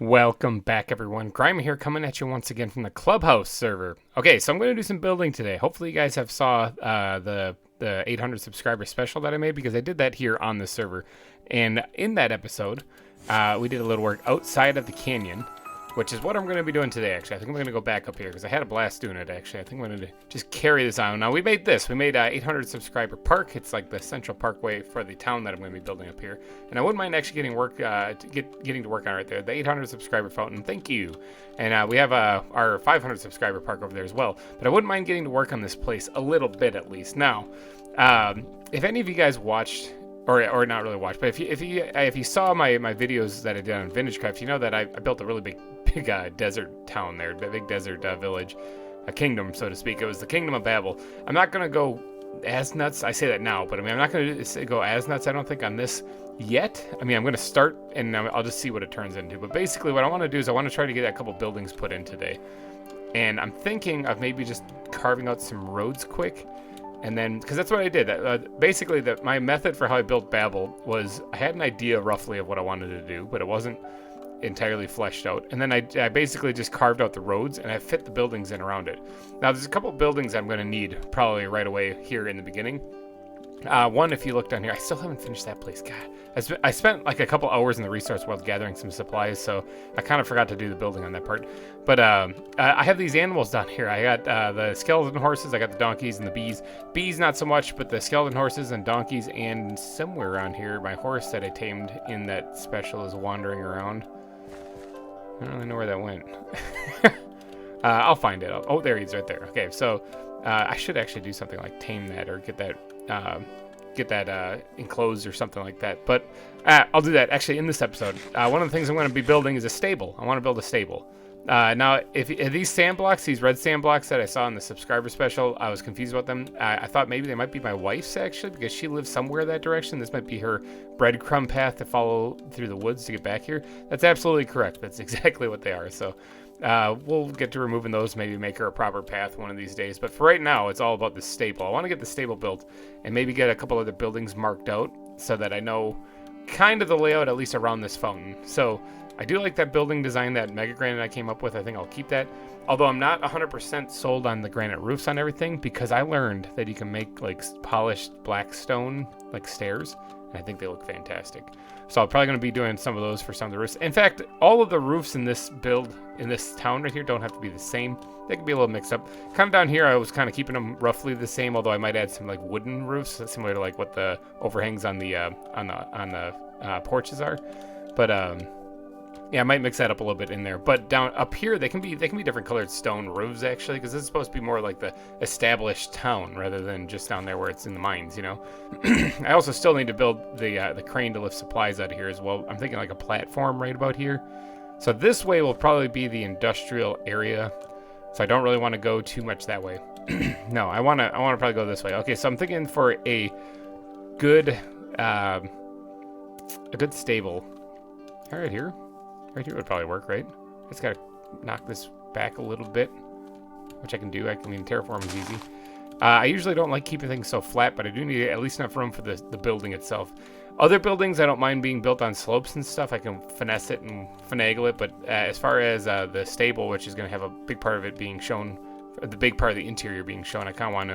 Welcome back, everyone. GReimer here, coming at you once again from the Clubhouse server. Okay, so I'm going to do some building today. Hopefully you guys have saw the 800 subscriber special that I made, because I did that here on the server. And in that episode, we did a little work outside of the canyon, which is what I'm going to be doing today, actually. I think I'm going to go back up here, because I had a blast doing it, actually. I think I'm going to just carry this on. Now, we made this. We made 800 subscriber park. It's like the central parkway for the town that I'm going to be building up here. And I wouldn't mind actually getting to work on it right there. The 800 subscriber fountain. Thank you. And we have our 500 subscriber park over there as well. But I wouldn't mind getting to work on this place a little bit, at least. Now, if any of you guys watched... Or not really watched, but if you saw my videos that I did on Vintage Craft, you know that I built a really big desert town there, a big desert village, a kingdom, so to speak. It was the Kingdom of Babel. I'm not gonna go as nuts. I say that now, but I mean, I'm not gonna go as nuts, I don't think, on this yet. I mean, I'm gonna start and I'll just see what it turns into. But basically, what I want to do is I want to try to get a couple buildings put in today, and I'm thinking of maybe just carving out some roads quick. And then, because that's what I did. Basically, my method for how I built Babel was I had an idea roughly of what I wanted to do, but it wasn't entirely fleshed out. And then I basically just carved out the roads, and I fit the buildings in around it. Now, there's a couple buildings I'm going to need probably right away here in the beginning. One, if you look down here, I still haven't finished that place. God, I spent like a couple hours in the resource world gathering some supplies, so I kind of forgot to do the building on that part. But I have these animals down here. I got the skeleton horses, I got the donkeys and the bees. Bees not so much, but the skeleton horses and donkeys, and somewhere around here, my horse that I tamed in that special is wandering around. I don't really know where that went. I'll find it. Oh, there he is right there. Okay, so I should actually do something like tame that or get that enclosed or something like that. But I'll do that actually in this episode. One of the things I'm going to be building is a stable. I want to build a stable. Now, if these sand blocks, these red sand blocks that I saw in the subscriber special, I was confused about them. I thought maybe they might be my wife's, actually, because she lives somewhere that direction. This might be her breadcrumb path to follow through the woods to get back here. That's absolutely correct. That's exactly what they are. So we'll get to removing those, maybe make her a proper path one of these days. But for right now, it's all about the stable. I want to get the stable built and maybe get a couple other buildings marked out so that I know kind of the layout, at least around this fountain. So I do like that building design, that mega granite I came up with. I think I'll keep that. Although I'm not 100% sold on the granite roofs on everything, because I learned that you can make like polished black stone like stairs, and I think they look fantastic. So I'm probably going to be doing some of those for some of the roofs. In fact, all of the roofs in this build, in this town right here, don't have to be the same. They can be a little mixed up. Kind of down here, I was kind of keeping them roughly the same, although I might add some like wooden roofs, similar to like what the overhangs on the porches are. But yeah, I might mix that up a little bit in there. But down up here, they can be different colored stone roofs, actually, because this is supposed to be more like the established town rather than just down there where it's in the mines, you know. I also still need to build the crane to lift supplies out of here as well. I'm thinking like a platform right about here. So this way will probably be the industrial area. So I don't really want to go too much that way. No, I want to probably go this way. Okay, so I'm thinking for a good stable. All right, here. Right here would probably work, right? I just gotta knock this back a little bit, which I can do. I mean, terraform is easy. I usually don't like keeping things so flat, but I do need at least enough room for the building itself. Other buildings, I don't mind being built on slopes and stuff. I can finesse it and finagle it, but as far as the stable, which is going to have a big part of it being shown, the big part of the interior being shown, I kind of want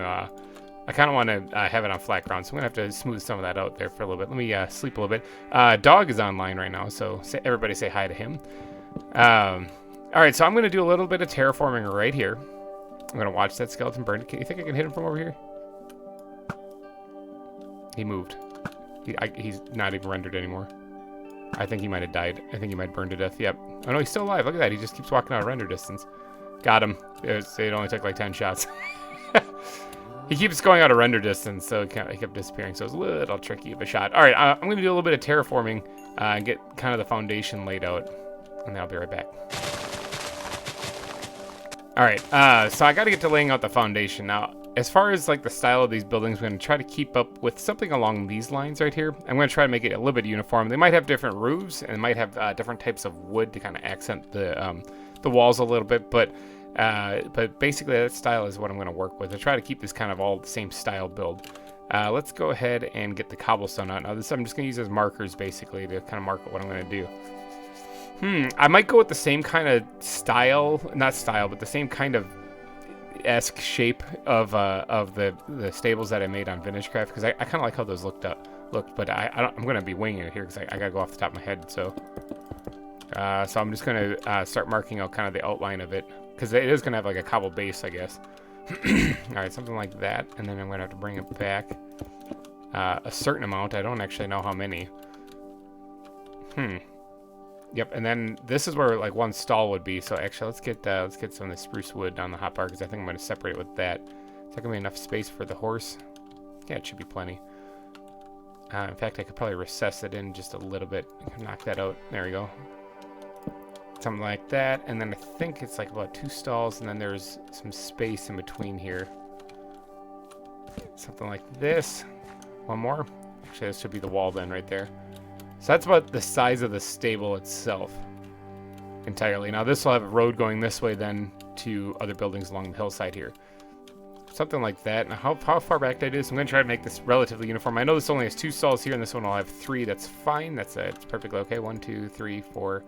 to have it on flat ground, so I'm going to have to smooth some of that out there for a little bit. Let me sleep a little bit. Dog is online right now, so everybody say hi to him. All right, so I'm going to do a little bit of terraforming right here. I'm going to watch that skeleton burn. You think I can hit him from over here? He moved. He's not even rendered anymore. I think he might have died. I think he might have burned to death. Yep. Oh, no, he's still alive. Look at that. He just keeps walking out of render distance. Got him. It only took like 10 shots. He keeps going out of render distance, so he kept disappearing, so it's a little tricky of a shot. All right, I'm going to do a little bit of terraforming and get kind of the foundation laid out, and then I'll be right back. All right, so I got to get to laying out the foundation. Now, as far as like the style of these buildings, I'm going to try to keep up with something along these lines right here. I'm going to try to make it a little bit uniform. They might have different roofs, and they might have different types of wood to kind of accent the walls a little bit, but basically that style is what I'm going to work with. I try to keep this kind of all the same style build. Let's go ahead and get the cobblestone out. Now this I'm just going to use as markers basically to kind of mark what I'm going to do. I might go with the same kind of style, not style, but the same kind of esque shape of the stables that I made on Vintagecraft, because I kind of like how those looked, but I'm gonna be winging it here because I gotta go off the top of my head. So I'm just gonna start marking out kind of the outline of it, because it is gonna have like a cobble base, I guess. All right, something like that, and then I'm gonna have to bring it back a certain amount. I don't actually know how many. Yep, and then this is where like one stall would be. So actually, let's get some of the spruce wood on the hotbar, because I think I'm going to separate it with that. Is that going to be enough space for the horse? Yeah, it should be plenty. In fact, I could probably recess it in just a little bit. Knock that out. There we go. Something like that. And then I think it's like about 2 stalls, and then there's some space in between here. Something like this. One more. Actually, this should be the wall then right there. So that's about the size of the stable itself entirely. Now this will have a road going this way then to other buildings along the hillside here. Something like that. Now how far back did I do this? I'm going to try to make this relatively uniform. I know this only has 2 stalls here, and this one will have 3. That's fine. It's perfectly okay. 1, 2, 3, 4,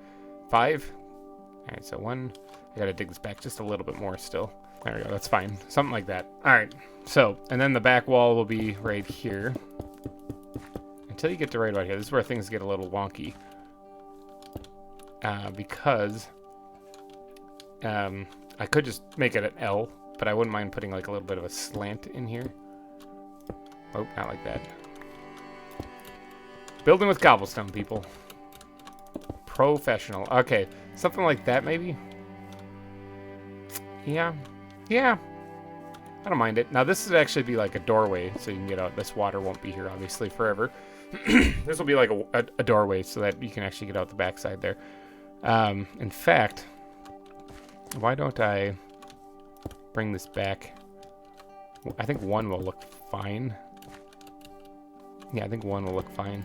5. All right, so 1. I got to dig this back just a little bit more still. There we go. That's fine. Something like that. All right. So, and then the back wall will be right here. Until you get to right about here. This is where things get a little wonky. Because I could just make it an L, but I wouldn't mind putting like a little bit of a slant in here. Oh, not like that. Building with cobblestone, people. Professional. Okay, something like that maybe. Yeah. I don't mind it. Now this would actually be like a doorway, so you can get out. This water won't be here obviously forever. This will be like a doorway so that you can actually get out the backside there. In fact, why don't I bring this back? I think 1 will look fine. Yeah, I think 1 will look fine.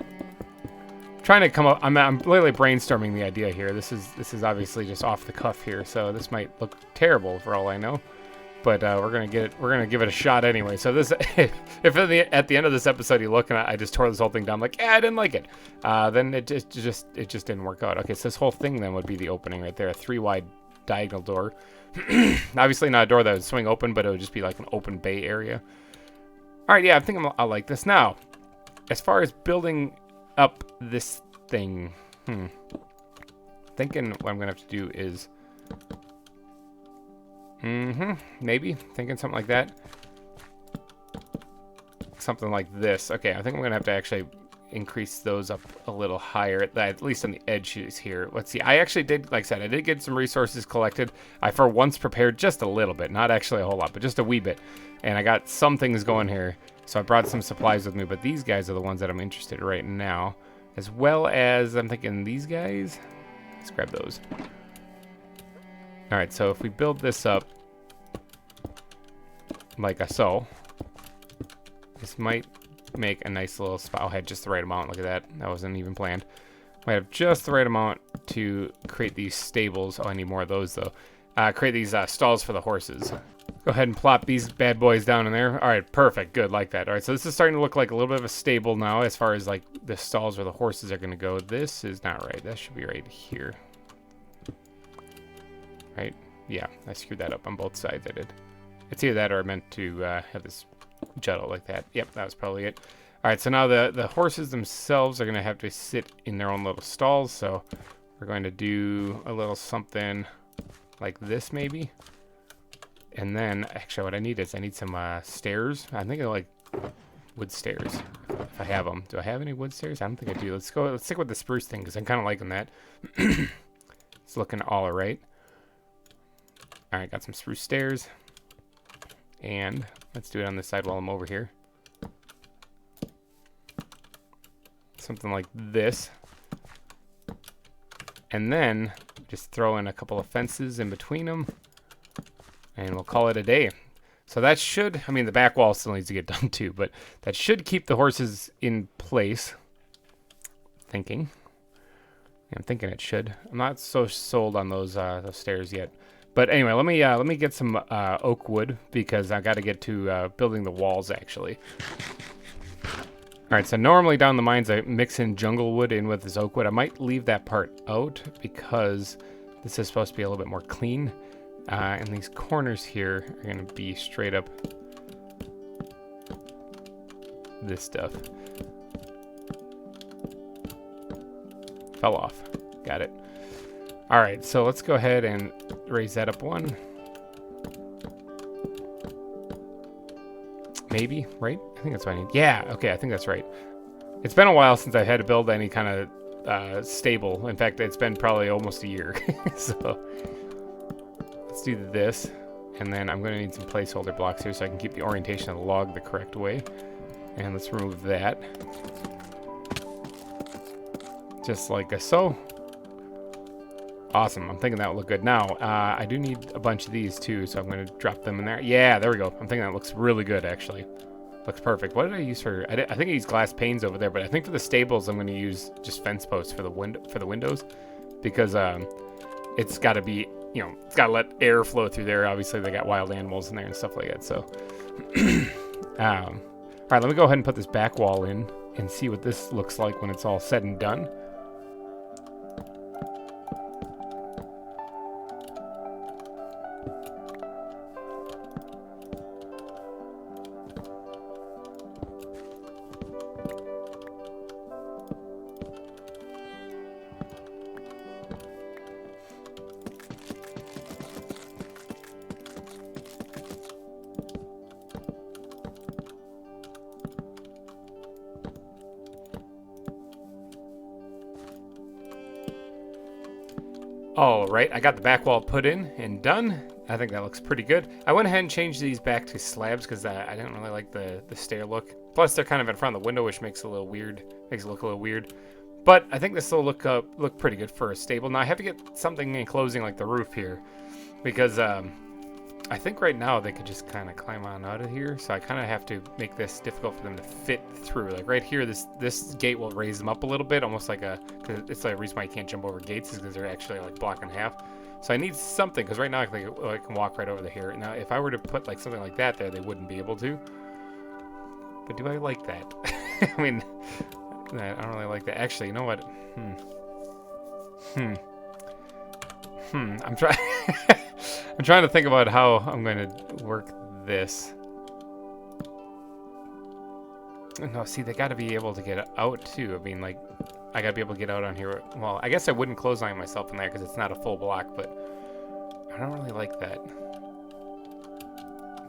I'm trying to come up. I'm literally brainstorming the idea here. This is obviously just off the cuff here, so this might look terrible for all I know. But we're gonna give it a shot anyway. So this, if at the end of this episode you look and I just tore this whole thing down, I'm like, yeah, I didn't like it. Then it just didn't work out. Okay, so this whole thing then would be the opening right there, a 3-wide diagonal door. Obviously not a door that would swing open, but it would just be like an open bay area. All right, yeah, I think I'll like this. Now, as far as building up this thing, thinking what I'm gonna have to do is. Maybe. Thinking something like that. Something like this. Okay, I think I'm going to have to actually increase those up a little higher, at least on the edges here. Let's see. I actually did, like I said, I did get some resources collected. I for once prepared just a little bit. Not actually a whole lot, but just a wee bit. And I got some things going here. So I brought some supplies with me, but these guys are the ones that I'm interested in right now. As well as, I'm thinking these guys. Let's grab those. Alright, so if we build this up like so, this might make a nice little spot. I had just the right amount. Look at that. That wasn't even planned. I have just the right amount to create these stables. Oh, I need more of those, though. Create these stalls for the horses. Go ahead and plop these bad boys down in there. All right, perfect. Good, like that. All right, so this is starting to look like a little bit of a stable now as far as like the stalls where the horses are going to go. This is not right. That should be right here. Right? Yeah, I screwed that up on both sides. I did. It's either that or I meant to have this jut out like that. Yep, that was probably it. All right, so now the horses themselves are going to have to sit in their own little stalls. So we're going to do a little something like this maybe. And then, actually, what I need is I need some stairs. I'm thinking like wood stairs, if I have them. Do I have any wood stairs? I don't think I do. Let's stick with the spruce thing because I'm kind of liking that. It's looking all right. All right, got some spruce stairs. And let's do it on this side while I'm over here. Something like this. And then just throw in a couple of fences in between them. And we'll call it a day. So that should, I mean, the back wall still needs to get done too, but that should keep the horses in place. Yeah, I'm thinking it should. I'm not so sold on those stairs yet. But anyway, let me get some oak wood because I got to get to building the walls actually. All right, so normally down the mines, I mix in jungle wood in with this oak wood. I might leave that part out because this is supposed to be a little bit more clean. And these corners here are going to be straight up this stuff. Fell off. Got it. All right, so let's go ahead and raise that up one. Maybe, right? I think that's what I need. Yeah, okay, I think that's right. It's been a while since I've had to build any kind of stable. In fact, it's been probably almost a year. So let's do this. And then I'm going to need some placeholder blocks here so I can keep the orientation of the log the correct way. And let's remove that. Just like so. Awesome. I'm thinking that would look good. Now, I do need a bunch of these too, so I'm going to drop them in there. Yeah, there we go. I'm thinking that looks really good, actually. Looks perfect. What did I use for... I think I used glass panes over there, but I think for the stables, I'm going to use just fence posts for the windows. Because it's got to be, you know, it's got to let air flow through there. Obviously, they got wild animals in there and stuff like that, so... all right, let me go ahead and put this back wall in and see what this looks like when it's all said and done. All right, I got the back wall put in and done. I think that looks pretty good. I went ahead and changed these back to slabs because I didn't really like the stair look. Plus, they're kind of in front of the window, which makes it a little weird. Makes it look a little weird. But I think this will look pretty good for a stable. Now I have to get something enclosing like the roof here, because I think right now they could just kind of climb on out of here. So I kind of have to make this difficult for them to fit through. Like right here, this gate will raise them up a little bit, almost like cause it's like a reason why you can't jump over gates is because they're actually like blocked in half. So I need something, because right now I can walk right over here. Now if I were to put like something like that there, they wouldn't be able to. But do I like that? I mean, I don't really like that. Actually, you know what? I'm trying. I'm trying to think about how I'm going to work this. No, see, they got to be able to get out too. I mean, like, I got to be able to get out on here. Well, I guess I wouldn't clothesline myself in there because it's not a full block, but I don't really like that.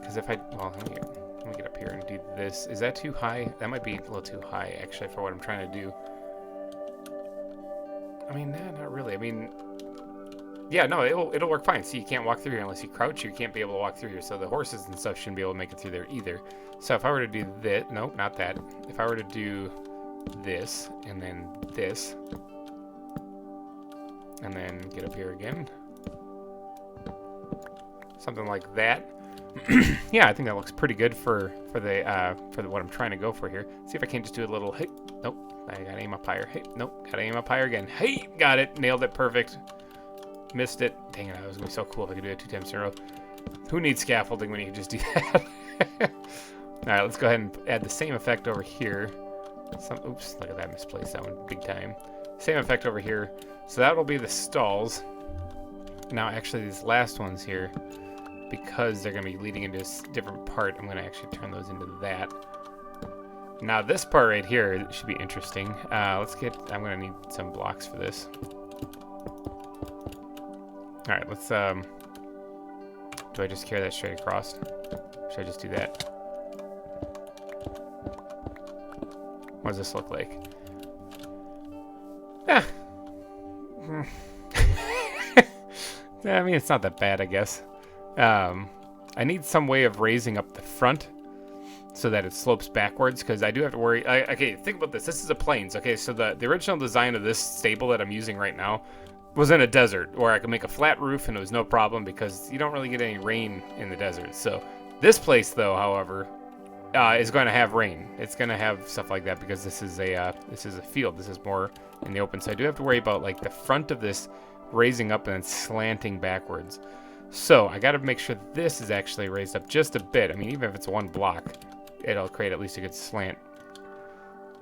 Because if well, let me get up here and do this. Is that too high? That might be a little too high, actually, for what I'm trying to do. I mean, nah, not really. I mean, yeah, no, it'll work fine. See, you can't walk through here unless you crouch. You can't be able to walk through here, so the horses and stuff shouldn't be able to make it through there either. So if I were to do this, nope, not that. If I were to do this, and then this, and then get up here again, something like that. Yeah, I think that looks pretty good for what I'm trying to go for here. See if I can't just do a little, hey, nope, I gotta aim up higher. Hey, nope, gotta aim up higher again. Hey, got it, nailed it, perfect. Missed it. Dang it, that was gonna be so cool if I could do it 2 times in a row. Who needs scaffolding when you can just do that? Alright, let's go ahead and add the same effect over here. Oops, look at that, misplaced that one big time. Same effect over here. So that'll be the stalls. Now, actually, these last ones here, because they're gonna be leading into a different part, I'm gonna actually turn those into that. Now, this part right here should be interesting. I'm gonna need some blocks for this. All right, let's, do I just carry that straight across? Should I just do that? What does this look like? Ah. I mean, it's not that bad, I guess. I need some way of raising up the front so that it slopes backwards, because I do have to worry. Okay, think about this. This is a plains. Okay, so the original design of this stable that I'm using right now was in a desert where I could make a flat roof and it was no problem because you don't really get any rain in the desert. So this place, though, however, is going to have rain. It's going to have stuff like that because this is a field. This is more in the open. So I do have to worry about like the front of this raising up and then slanting backwards. So I got to make sure this is actually raised up just a bit. I mean, even if it's one block, it'll create at least a good slant.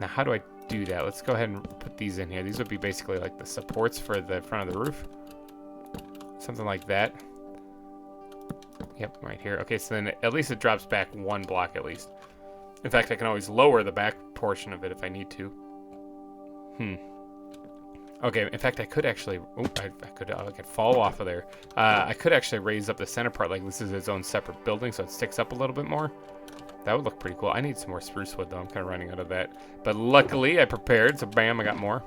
Now, how do I do that? Let's go ahead and put these in here. These would be basically like the supports for the front of the roof. Something like that. Yep, right here. Okay, so then at least it drops back 1 block at least. In fact, I can always lower the back portion of it if I need to. Okay, in fact, I could actually... Oh, I could fall off of there. I could actually raise up the center part like this is its own separate building so it sticks up a little bit more. That would look pretty cool. I need some more spruce wood, though. I'm kind of running out of that. But luckily, I prepared, so bam, I got more.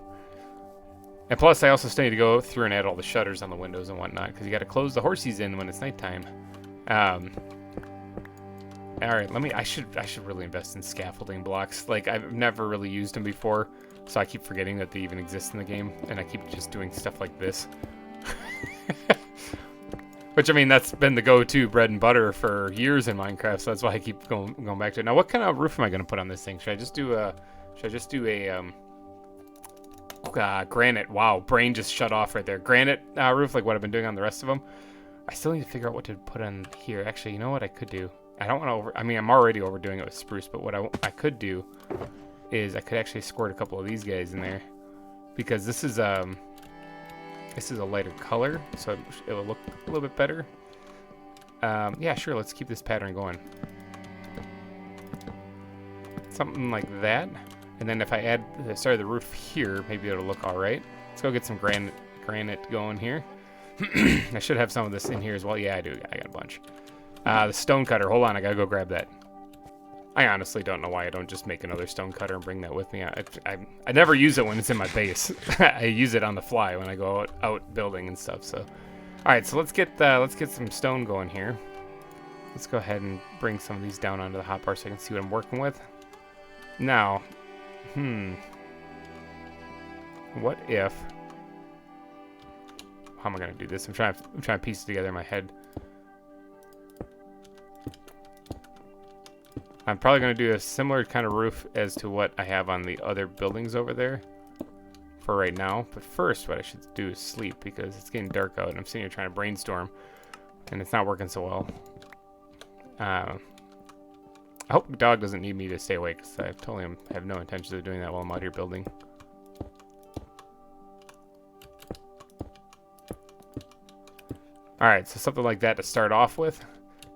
And plus, I also still need to go through and add all the shutters on the windows and whatnot, because you got to close the horsies in when it's nighttime. All right, I should really invest in scaffolding blocks. Like, I've never really used them before, so I keep forgetting that they even exist in the game, and I keep just doing stuff like this. Which, I mean, that's been the go-to bread and butter for years in Minecraft, so that's why I keep going back to it. Now, what kind of roof am I going to put on this thing? Should I just do a granite? Wow, brain just shut off right there. Granite roof, like what I've been doing on the rest of them. I still need to figure out what to put on here. Actually, you know what I could do? I don't want to I mean, I'm already overdoing it with spruce, but what I could do is I could actually squirt a couple of these guys in there, because this is a lighter color, so it will look a little bit better. Yeah, sure, let's keep this pattern going. Something like that. And then if I add the start of the roof here, maybe it'll look all right. Let's go get some granite going here. I should have some of this in here as well. Yeah, I do. I got a bunch. The stone cutter. Hold on, I gotta go grab that. I honestly don't know why I don't just make another stone cutter and bring that with me. I never use it when it's in my base. I use it on the fly when I go out building and stuff. So, all right. So let's get some stone going here. Let's go ahead and bring some of these down onto the hotbar so I can see what I'm working with. Now, what if? How am I gonna do this? I'm trying to piece it together in my head. I'm probably going to do a similar kind of roof as to what I have on the other buildings over there for right now. But first, what I should do is sleep, because it's getting dark out and I'm sitting here trying to brainstorm and it's not working so well. I hope the dog doesn't need me to stay awake, because I totally have no intentions of doing that while I'm out here building. Alright, so something like that to start off with.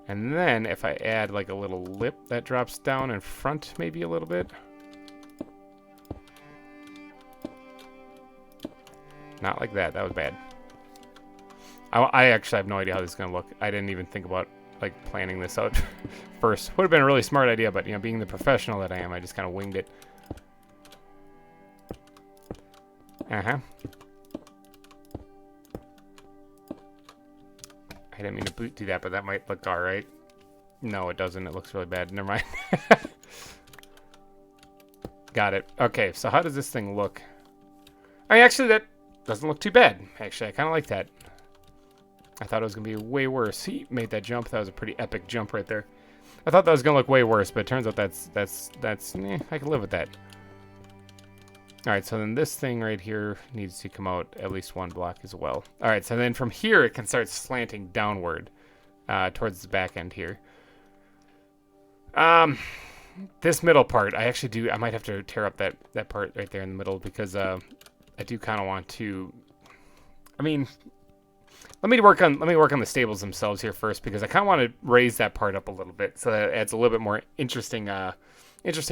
And then if I add like a little lip that drops down in front maybe a little bit. Not like that. That was bad. I actually have no idea how this is going to look. I didn't even think about like planning this out first. Would have been a really smart idea, but you know, being the professional that I am, I just kind of winged it. I didn't mean to do that, but that might look alright. No, it doesn't. It looks really bad. Never mind. Got it. Okay, so how does this thing look? I mean, actually, that doesn't look too bad. Actually, I kind of like that. I thought it was going to be way worse. He made that jump. That was a pretty epic jump right there. I thought that was going to look way worse, but it turns out that's I can live with that. Alright, so then this thing right here needs to come out at least 1 block as well. Alright, so then from here it can start slanting downward towards the back end here. This middle part, I might have to tear up that part right there in the middle, because I do kind of want to, I mean, let me work on the stables themselves here first, because I kind of want to raise that part up a little bit so that it adds a little bit more interesting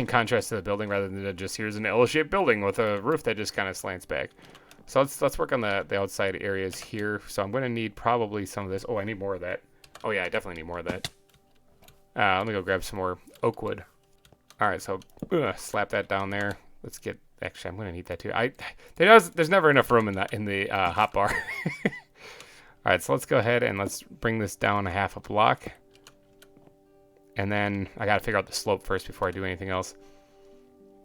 contrast to the building, rather than just here's an L-shaped building with a roof that just kind of slants back. So let's work on the outside areas here. So I'm going to need probably some of this. Oh, I need more of that. Oh yeah, I definitely need more of that. Let me go grab some more oak wood. All right, so slap that down there. Let's get. Actually, I'm going to need that too. There's never enough room in the hotbar. All right, so let's go ahead and let's bring this down a half a block. And then I got to figure out the slope first before I do anything else.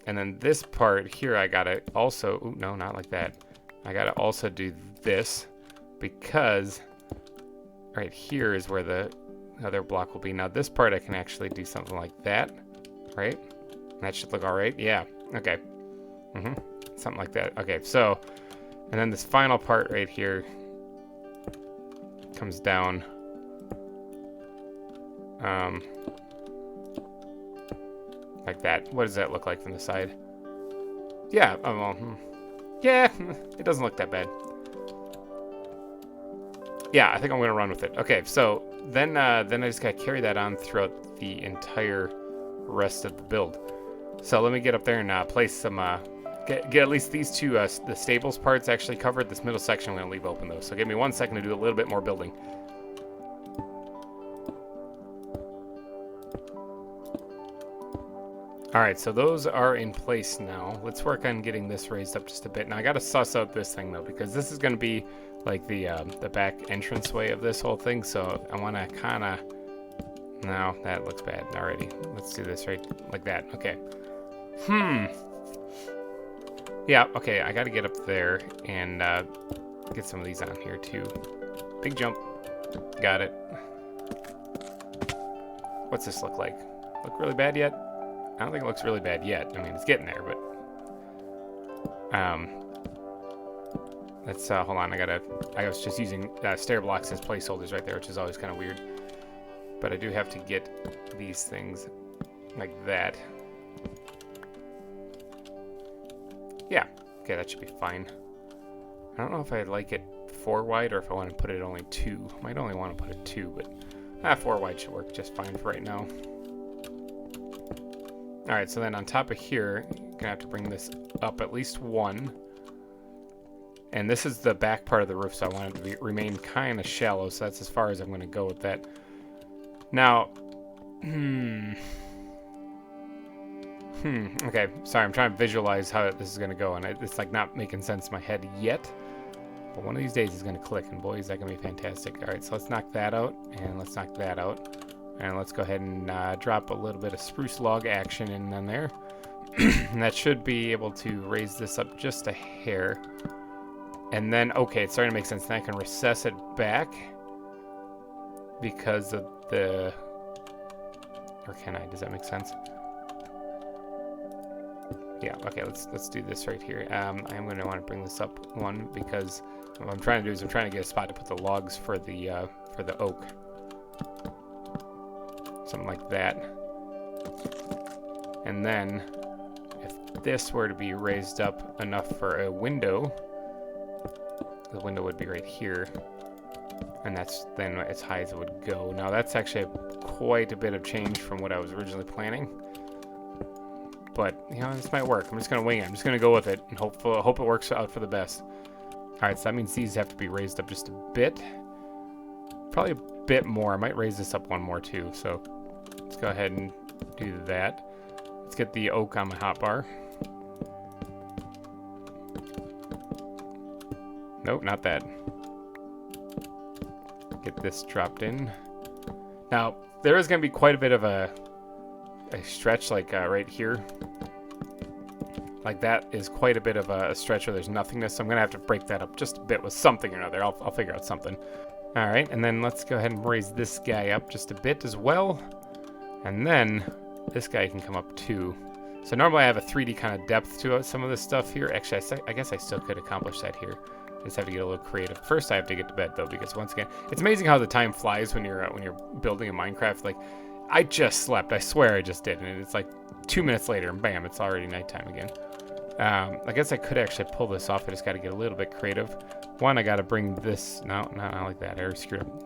And then this part here, I got to also... Ooh, no, not like that. I got to also do this, because right here is where the other block will be. Now, this part, I can actually do something like that, right? And that should look all right. Yeah, okay. Something like that. Okay, so... And then this final part right here comes down... like that. What does that look like from the side? Yeah, well, yeah, it doesn't look that bad. Yeah, I think I'm going to run with it. Okay, so then I just got to carry that on throughout the entire rest of the build. So let me get up there and place some, get at least these two, the stables parts actually covered. This middle section I'm going to leave open, though. So give me 1 second to do a little bit more building. All right, so those are in place now. Let's work on getting this raised up just a bit. Now I got to suss out this thing though, because this is going to be like the back entranceway of this whole thing. So I want to kind of, no, that looks bad already. Let's do this right like that. Okay. Yeah. Okay. I got to get up there and get some of these on here too. Big jump. Got it. What's this look like? Look really bad yet? I don't think it looks really bad yet. I mean, it's getting there, but let's hold on. I was just using stair blocks as placeholders right there, which is always kind of weird. But I do have to get these things like that. Yeah. Okay, that should be fine. I don't know if I like it 4 wide or if I want to put it only 2. I might only want to put it 2, but 4 wide should work just fine for right now. All right, so then on top of here, you're gonna have to bring this up at least 1. And this is the back part of the roof, so I want it to remain kind of shallow, so that's as far as I'm gonna go with that. Now, okay, sorry, I'm trying to visualize how this is gonna go, and it's like not making sense in my head yet. But one of these days it's gonna click, and boy, is that gonna be fantastic. All right, so let's knock that out, and let's knock that out. And let's go ahead and drop a little bit of spruce log action in there. And that should be able to raise this up just a hair. And then, okay, it's starting to make sense. Now I can recess it back because of the... Or can I? Does that make sense? Yeah, okay, let's do this right here. I'm going to want to bring this up 1 because what I'm trying to do is I'm trying to get a spot to put the logs for the oak. Something like that. And then if this were to be raised up enough for a window, the window would be right here. And that's then as high as it would go. Now that's actually quite a bit of change from what I was originally planning. But, you know, this might work. I'm just going to wing it. I'm just going to go with it and hope it works out for the best. Alright, so that means these have to be raised up just a bit. Probably a bit more. I might raise this up 1 more too. So let's go ahead and do that. Let's get the oak on my hotbar. Nope, not that. Get this dropped in. Now, there is going to be quite a bit of a stretch like right here. Like that is quite a bit of a stretch where there's nothingness. So I'm going to have to break that up just a bit with something or another. I'll figure out something. All right, and then let's go ahead and raise this guy up just a bit as well. And then this guy can come up too. So normally I have a 3D kind of depth to some of this stuff here. Actually, I guess I still could accomplish that here. I just have to get a little creative. First, I have to get to bed though, because once again, it's amazing how the time flies when you're building in Minecraft. Like, I just slept. I swear I just did, and it's like 2 minutes later, and bam, it's already nighttime again. I guess I could actually pull this off. I just got to get a little bit creative. One, I got to bring this. No, not like that. I already screwed up.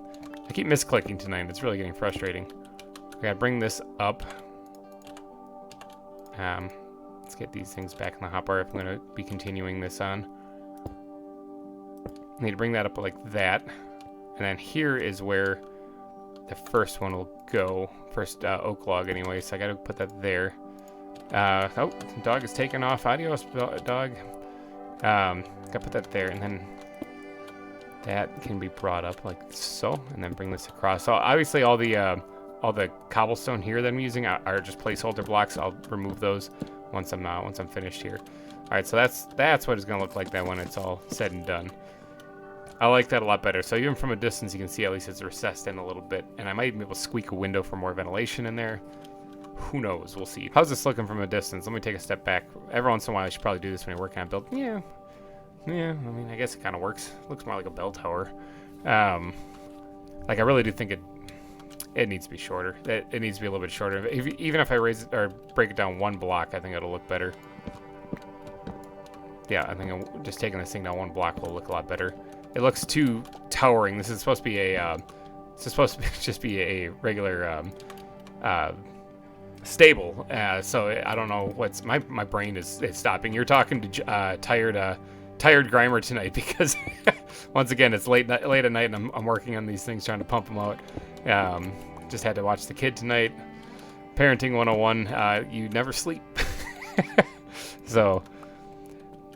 I keep misclicking tonight. It's really getting frustrating. I got to bring this up. Let's get these things back in the hotbar if I'm going to be continuing this on. I need to bring that up like that. And then here is where the first one will go. First oak log anyway, so I got to put that there. Oh, dog is taking off. Adios, dog. Got to put that there, and then that can be brought up like so, and then bring this across. So obviously all the cobblestone here that I'm using are just placeholder blocks. I'll remove those once I'm finished here. All right, so that's what it's gonna look like then when it's all said and done. I like that a lot better. So even from a distance, you can see at least it's recessed in a little bit, and I might even be able to squeak a window for more ventilation in there. Who knows? We'll see. How's this looking from a distance? Let me take a step back. Every once in a while, I should probably do this when you're working on build. Yeah. I mean, I guess it kind of works. Looks more like a bell tower. Like I really do think it needs to be shorter. It needs to be a little bit shorter. Even if I raise it or break it down 1 block, I think it'll look better. Yeah, I think I'm just taking this thing down one block will look a lot better. It looks too towering. This is supposed to be a, just be a regular stable. So I don't know what's my brain is stopping. You're talking to tired GReimer tonight because once again it's late at night and I'm working on these things trying to pump them out. Just had to watch the kid tonight. Parenting 101. You never sleep. So.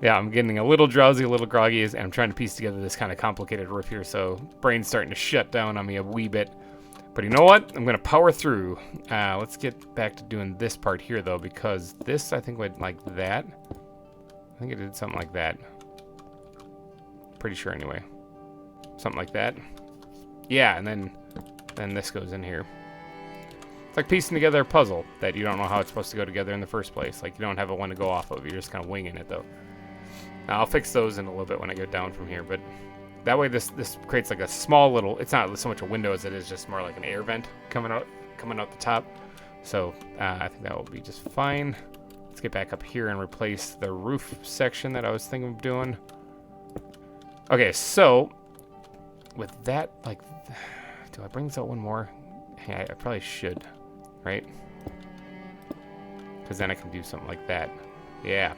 Yeah, I'm getting a little drowsy, a little groggy, and I'm trying to piece together this kind of complicated roof here, so brain's starting to shut down on me a wee bit. But you know what? I'm going to power through. Let's get back to doing this part here, though, because this, I think, went like that. I think it did something like that. Pretty sure, anyway. Something like that. Yeah, and then this goes in here. It's like piecing together a puzzle that you don't know how it's supposed to go together in the first place. Like, you don't have a one to go off of. You're just kind of winging it, though. Now, I'll fix those in a little bit when I go down from here, but that way this creates like a small little, it's not so much a window as it is just more like an air vent coming out the top. So I think that will be just fine. Let's get back up here and replace the roof section that I was thinking of doing. Okay, so with that, like, do I bring this out one more? Hey, I probably should, right? Because then I can do something like that. Yeah.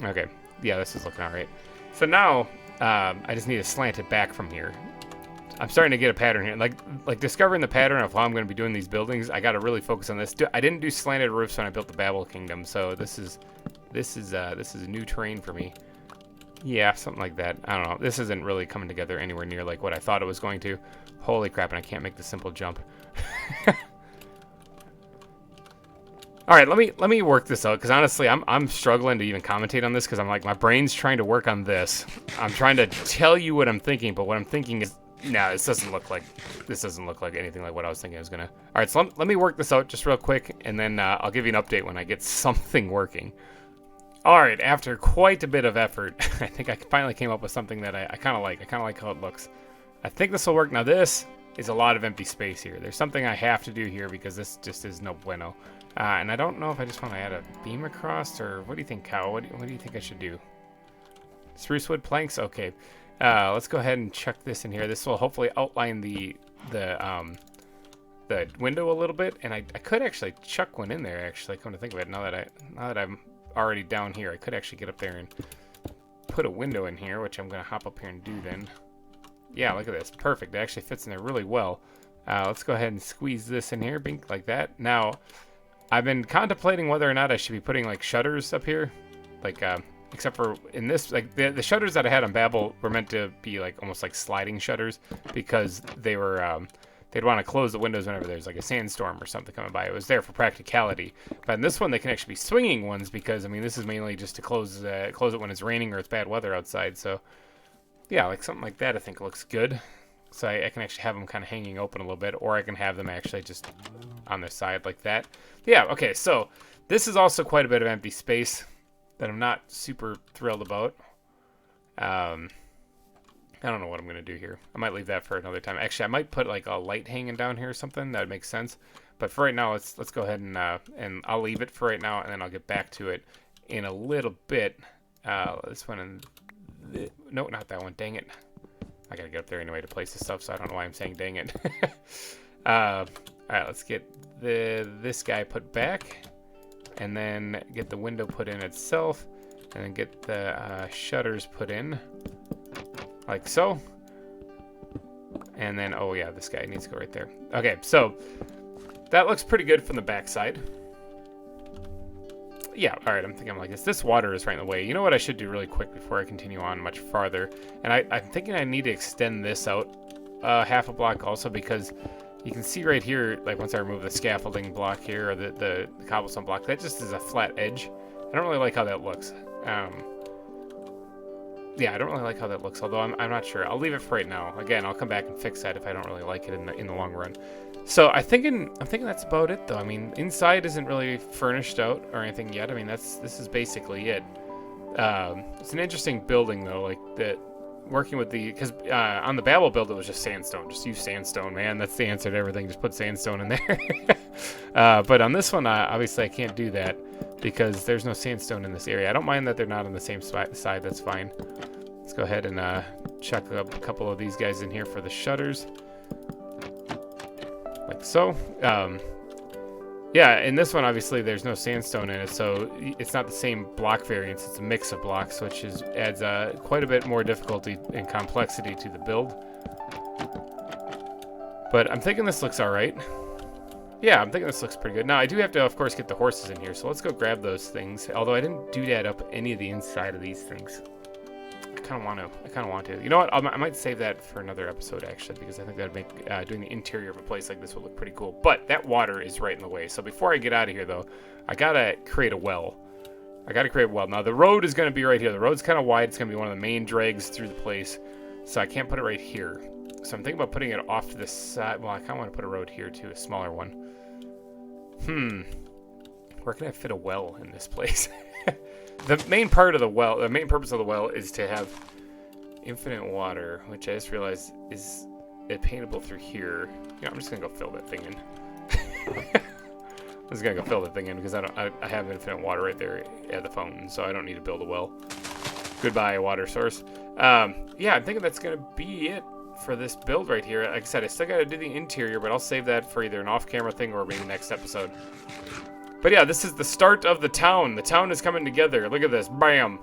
Okay. Yeah, this is looking all right. So now, I just need to slant it back from here. I'm starting to get a pattern here. Like discovering the pattern of how I'm going to be doing these buildings, I got to really focus on this. I didn't do slanted roofs when I built the Babel Kingdom, so this is new terrain for me. Yeah, something like that. I don't know. This isn't really coming together anywhere near like what I thought it was going to. Holy crap, and I can't make the simple jump. All right, let me work this out because honestly, I'm struggling to even commentate on this because I'm like my brain's trying to work on this. I'm trying to tell you what I'm thinking, but what I'm thinking is, no, this doesn't look like anything like what I was thinking it was gonna. All right, so let me work this out just real quick, and then I'll give you an update when I get something working. All right, after quite a bit of effort, I think I finally came up with something that I kind of like. I kind of like how it looks. I think this will work. Now this is a lot of empty space here. There's something I have to do here because this just is no bueno. And I don't know if I just want to add a beam across, or what do you think, Cow? What do you think I should do? Spruce wood planks? Okay. Let's go ahead and chuck this in here. This will hopefully outline the window a little bit. And I could actually chuck one in there, actually, come to think of it. Now that I'm already down here, I could actually get up there and put a window in here, which I'm going to hop up here and do then. Yeah, look at this. Perfect. It actually fits in there really well. Let's go ahead and squeeze this in here, bink, like that. Now, I've been contemplating whether or not I should be putting like shutters up here, like except for in this, like the shutters that I had on Babel were meant to be like almost like sliding shutters because they were they'd want to close the windows whenever there's like a sandstorm or something coming by. It was there for practicality, but in this one they can actually be swinging ones because I mean this is mainly just to close it when it's raining or it's bad weather outside. So yeah, like something like that I think looks good. So I can actually have them kind of hanging open a little bit, or I can have them actually just on their side like that. Yeah, okay, so this is also quite a bit of empty space that I'm not super thrilled about. I don't know what I'm going to do here. I might leave that for another time. Actually, I might put like a light hanging down here or something. That would make sense. But for right now, let's go ahead and I'll leave it for right now, and then I'll get back to it in a little bit. This one and... No, not that one. Dang it. I gotta get up there anyway to place the stuff, so I don't know why I'm saying dang it. Alright, let's get this guy put back, and then get the window put in itself, and then get the shutters put in, like so. And then, oh yeah, this guy needs to go right there. Okay, so that looks pretty good from the back side. Yeah, alright, I'm thinking like this. This water is right in the way. You know what I should do really quick before I continue on much farther? And I'm thinking I need to extend this out half a block also, because you can see right here, like once I remove the scaffolding block here, or the cobblestone block, that just is a flat edge. I don't really like how that looks. Yeah, I don't really like how that looks, although I'm not sure. I'll leave it for right now. Again, I'll come back and fix that if I don't really like it in the long run. So I'm thinking that's about it, though. I mean, inside isn't really furnished out or anything yet. I mean, this is basically it. It's an interesting building, though. Like that, working with the, because on the Babel build it was just sandstone. Just use sandstone, man. That's the answer to everything. Just put sandstone in there. But on this one, obviously I can't do that because there's no sandstone in this area. I don't mind that they're not on the same side. That's fine. Let's go ahead and chuck up a couple of these guys in here for the shutters. Like so. Yeah, in this one, obviously, there's no sandstone in it, so it's not the same block variance. It's a mix of blocks, which adds quite a bit more difficulty and complexity to the build. But I'm thinking this looks all right. Yeah, I'm thinking this looks pretty good. Now, I do have to, of course, get the horses in here, so let's go grab those things. Although I didn't doodad up any of the inside of these things. I kind of want to. You know what? I might save that for another episode, actually, because I think that would make doing the interior of a place like this would look pretty cool. But that water is right in the way. So before I get out of here, though, I got to create a well. Now, the road is going to be right here. The road's kind of wide. It's going to be one of the main drags through the place. So I can't put it right here. So I'm thinking about putting it off to the side. Well, I kind of want to put a road here, too, a smaller one. Where can I fit a well in this place? The main purpose of the well is to have infinite water, which I just realized is attainable through here. I'm just gonna go fill that thing in. I'm just gonna go fill that thing in because I have infinite water right there at the fountain, so I don't need to build a well. Goodbye, water source. Yeah, I'm thinking that's gonna be it for this build right here. Like I said, I still gotta do the interior, but I'll save that for either an off-camera thing or maybe next episode. But yeah, this is the start of the town. The town is coming together. Look at this. Bam.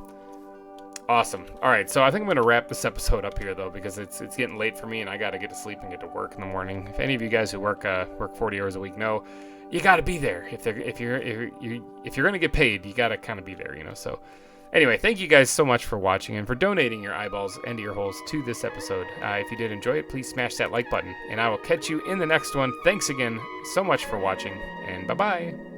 Awesome. All right, so I think I'm going to wrap this episode up here, though, because it's getting late for me, and I got to get to sleep and get to work in the morning. If any of you guys who work 40 hours a week know, you got to be there. If you're going to get paid, you got to kind of be there, So anyway, thank you guys so much for watching and for donating your eyeballs and ear holes to this episode. If you did enjoy it, please smash that like button, and I will catch you in the next one. Thanks again so much for watching, and bye-bye.